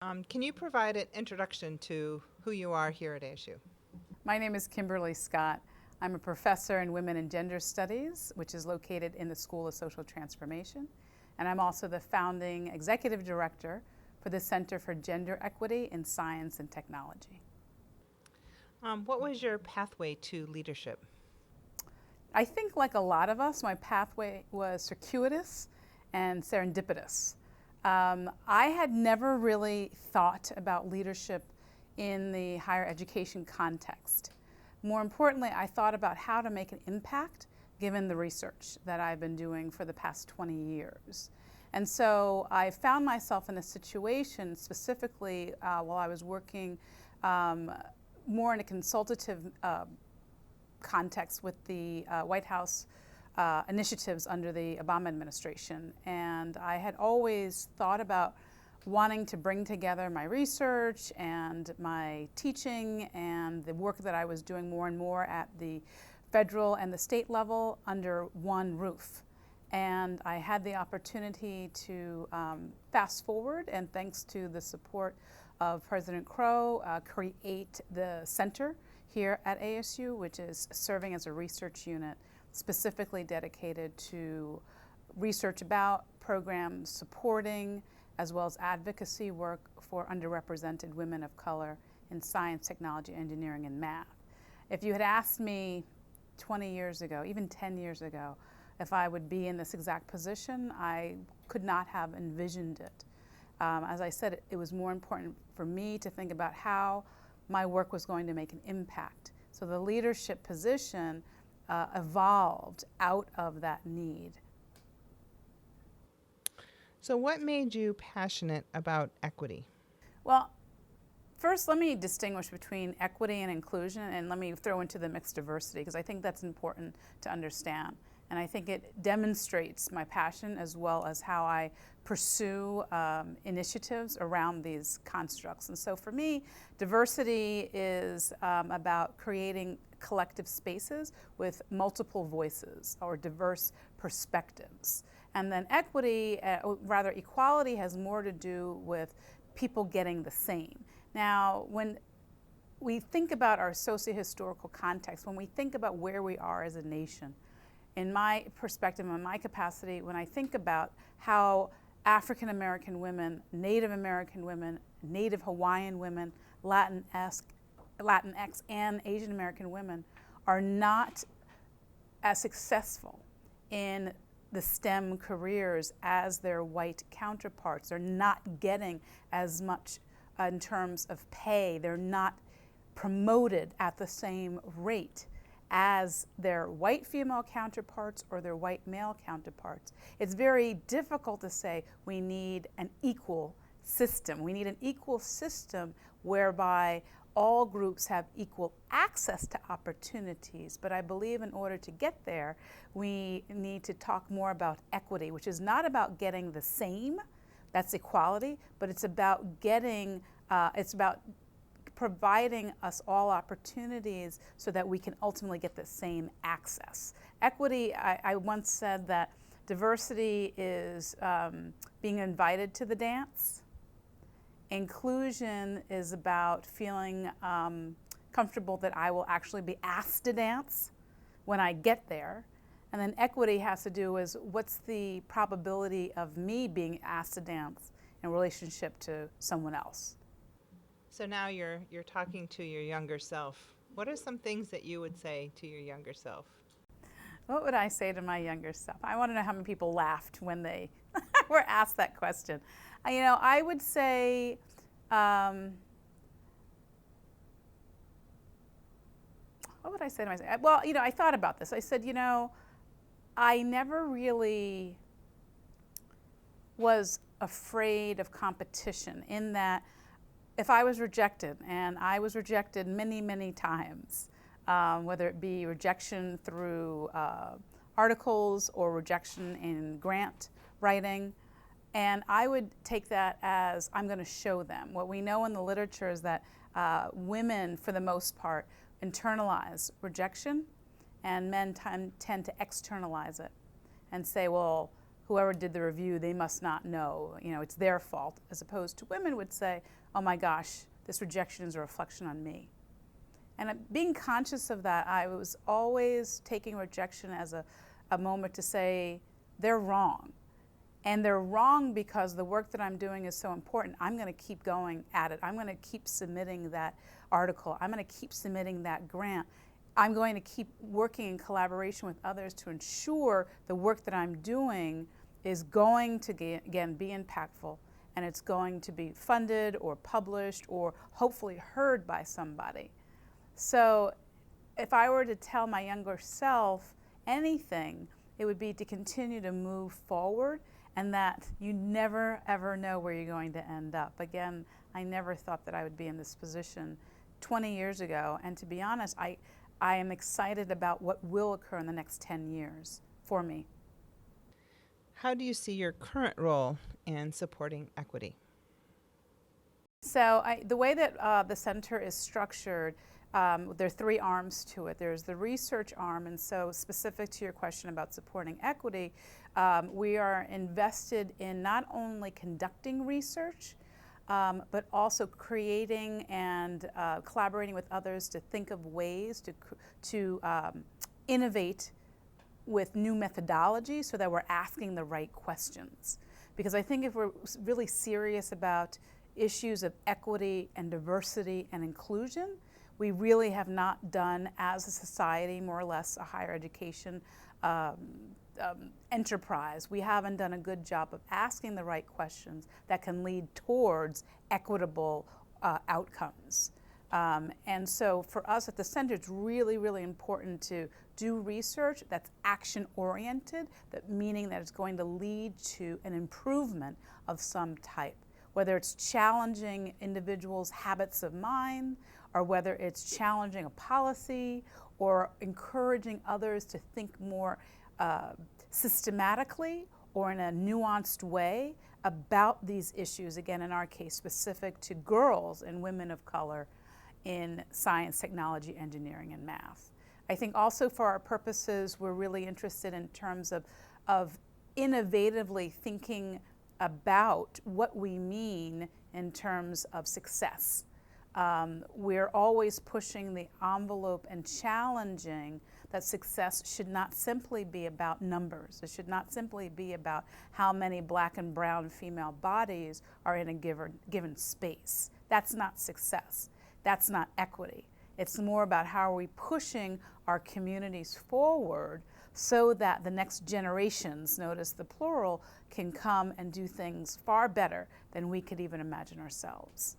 Can you provide an introduction to who you are here at ASU? My name is Kimberly Scott. I'm a professor in Women and Gender Studies, which is located in the School of Social Transformation. And I'm also the founding executive director for the Center for Gender Equity in Science and Technology. What was your pathway to leadership? I think, like a lot of us, my pathway was circuitous and serendipitous. I had never really thought about leadership in the higher education context. More importantly, I thought about how to make an impact given the research that I've been doing for the past 20 years. And so I found myself in a situation specifically while I was working more in a consultative context with the White House initiatives under the Obama administration. And I had always thought about wanting to bring together my research and my teaching and the work that I was doing more and more at the federal and the state level under one roof. And I had the opportunity to fast forward, and thanks to the support of President Crow, create the center here at ASU, which is serving as a research unit specifically dedicated to research about programs supporting as well as advocacy work for underrepresented women of color in science, technology, engineering, and math. If you had asked me 20 years ago, even 10 years ago, if I would be in this exact position, I could not have envisioned it. As I said, it was more important for me to think about how my work was going to make an impact. So the leadership position evolved out of that need. So, what made you passionate about equity? Well, first, let me distinguish between equity and inclusion, and let me throw into the mix diversity, because I think that's important to understand. And I think it demonstrates my passion as well as how I pursue initiatives around these constructs. And so for me, diversity is about creating collective spaces with multiple voices or diverse perspectives. And then equity, rather equality, has more to do with people getting the same. Now, when we think about our socio-historical context, when we think about where we are as a nation, in my perspective, in my capacity, when I think about how African American women, Native American women, Native Hawaiian women, Latinx, and Asian American women are not as successful in the STEM careers as their white counterparts. They're not getting as much in terms of pay. They're not promoted at the same rate as their white female counterparts or their white male counterparts. It's very difficult to say we need an equal system. We need an equal system whereby all groups have equal access to opportunities. But I believe in order to get there, we need to talk more about equity, which is not about getting the same, that's equality, but it's about providing us all opportunities so that we can ultimately get the same access. Equity, I once said that diversity is being invited to the dance. Inclusion is about feeling comfortable that I will actually be asked to dance when I get there. And then equity has to do with what's the probability of me being asked to dance in relationship to someone else. So now you're talking to your younger self. What are some things that you would say to your younger self? What would I say to my younger self? I want to know how many people laughed when they were asked that question. I would say, what would I say to myself? Well, I thought about this. I said, I never really was afraid of competition in that if I was rejected, and I was rejected many, many times, whether it be rejection through articles or rejection in grant writing, and I would take that as I'm going to show them. What we know in the literature is that women, for the most part, internalize rejection, and men tend to externalize it and say, well, whoever did the review, they must not know, it's their fault, as opposed to women would say, oh my gosh, this rejection is a reflection on me. And being conscious of that, I was always taking rejection as a moment to say, they're wrong. And they're wrong because the work that I'm doing is so important. I'm going to keep going at it. I'm going to keep submitting that article. I'm going to keep submitting that grant. I'm going to keep working in collaboration with others to ensure the work that I'm doing is going to, again, be impactful, and it's going to be funded or published or hopefully heard by somebody. So if I were to tell my younger self anything, it would be to continue to move forward, and that you never ever know where you're going to end up. Again, I never thought that I would be in this position 20 years ago, and to be honest, I am excited about what will occur in the next 10 years for me. How do you see your current role in supporting equity? So the way that the center is structured, there are 3 arms to it. There's the research arm, and so specific to your question about supporting equity, we are invested in not only conducting research, but also creating and collaborating with others to think of ways to innovate with new methodologies so that we're asking the right questions. Because I think if we're really serious about issues of equity and diversity and inclusion, we really have not done, as a society, more or less a higher education enterprise. We haven't done a good job of asking the right questions that can lead towards equitable outcomes. And so for us at the center, it's really, really important to do research that's action-oriented, that meaning that it's going to lead to an improvement of some type, whether it's challenging individuals' habits of mind, or whether it's challenging a policy, or encouraging others to think more systematically or in a nuanced way about these issues, again, in our case, specific to girls and women of color in science, technology, engineering, and math. I think also for our purposes, we're really interested in terms of innovatively thinking about what we mean in terms of success. We're always pushing the envelope and challenging that success should not simply be about numbers. It should not simply be about how many black and brown female bodies are in a given space. That's not success. That's not equity. It's more about how are we pushing our communities forward so that the next generations, notice the plural, can come and do things far better than we could even imagine ourselves.